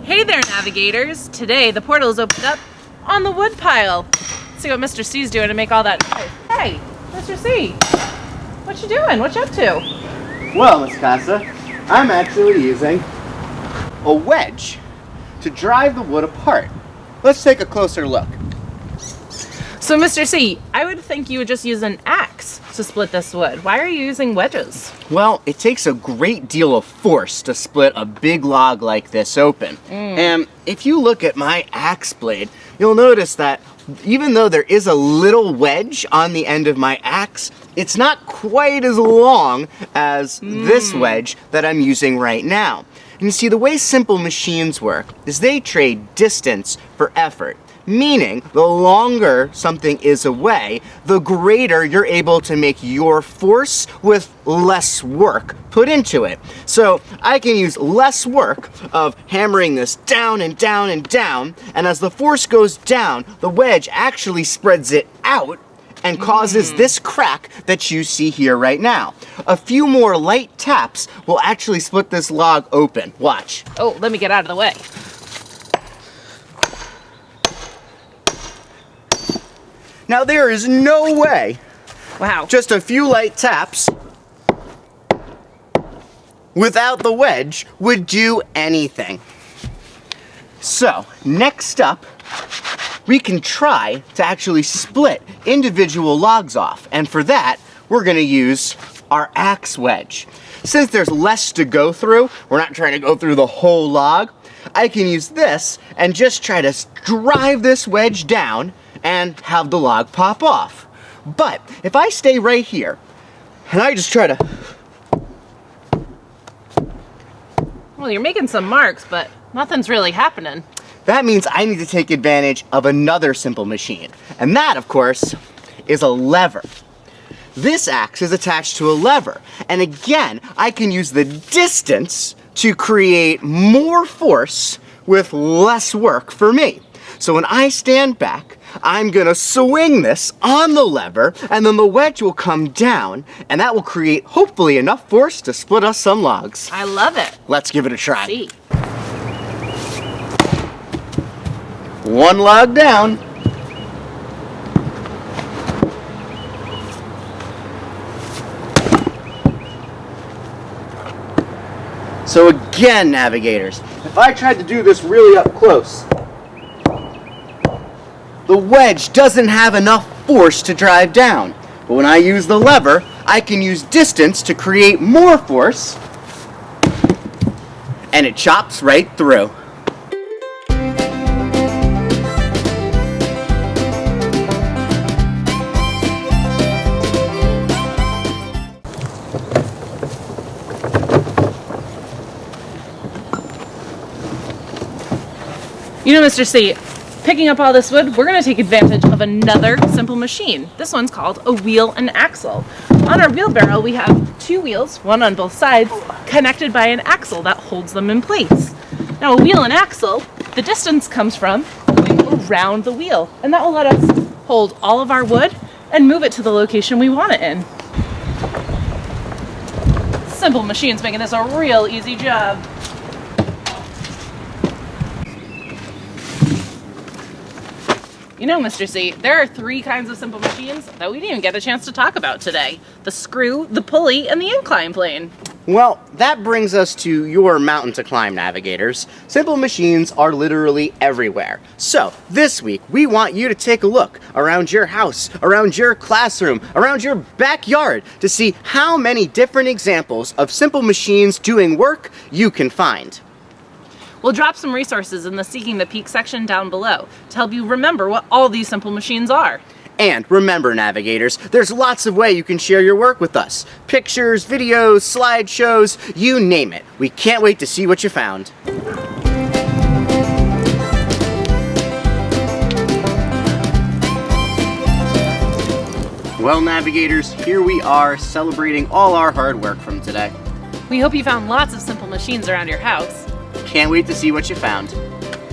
Hey there, navigators! Today the portal is opened up on the wood pile. Let's see what Mr. C's doing to make all that noise. Hey, Mr. C, what you doing? What you up to? Well, Miss Casa, I'm actually using a wedge to drive the wood apart. Let's take a closer look. So, Mr. C, I would think you would just use an axe to split this wood. Why are you using wedges? Well, it takes a great deal of force to split a big log like this open. And if you look at my axe blade, you'll notice that even though there is a little wedge on the end of my axe, it's not quite as long as this wedge that I'm using right now. And you see, the way simple machines work is they trade distance for effort. Meaning, the longer something is away, the greater you're able to make your force with less work put into it. So I can use less work of hammering this down and down and down, and as the force goes down, the wedge actually spreads it out and causes this crack that you see here right now. A few more light taps will actually split this log open. Watch. Oh, let me get out of the way. Now there is no way, Wow. just a few light taps without the wedge would do anything. So, next up, we can try to actually split individual logs off. And for that, we're gonna use our axe wedge. Since there's less to go through, we're not trying to go through the whole log, I can use this and just try to drive this wedge down and have the log pop off. But if I stay right here and I just try to... Well, you're making some marks, but nothing's really happening. That means I need to take advantage of another simple machine. And that, of course, is a lever. This axe is attached to a lever. And again, I can use the distance to create more force with less work for me. So when I stand back, I'm gonna swing this on the lever, and then the wedge will come down, and that will create hopefully enough force to split us some logs. I love it. Let's give it a try. See. One log down. So again, navigators, if I tried to do this really up close, the wedge doesn't have enough force to drive down. But when I use the lever, I can use distance to create more force, and it chops right through. You know, Mr. C, picking up all this wood, we're going to take advantage of another simple machine. This one's called a wheel and axle. On our wheelbarrow, we have two wheels, one on both sides, connected by an axle that holds them in place. Now, a wheel and axle, the distance comes from going around the wheel, and that will let us hold all of our wood and move it to the location we want it in. Simple machine's making this a real easy job. You know, Mr. C, there are three kinds of simple machines that we didn't even get a chance to talk about today. The screw, the pulley, and the incline plane. Well, that brings us to your mountain to climb, navigators. Simple machines are literally everywhere. So, this week, we want you to take a look around your house, around your classroom, around your backyard to see how many different examples of simple machines doing work you can find. We'll drop some resources in the Seeking the Peak section down below to help you remember what all these simple machines are. And remember, navigators, there's lots of ways you can share your work with us. Pictures, videos, slideshows, you name it. We can't wait to see what you found. Well, navigators, here we are celebrating all our hard work from today. We hope you found lots of simple machines around your house. Can't wait to see what you found.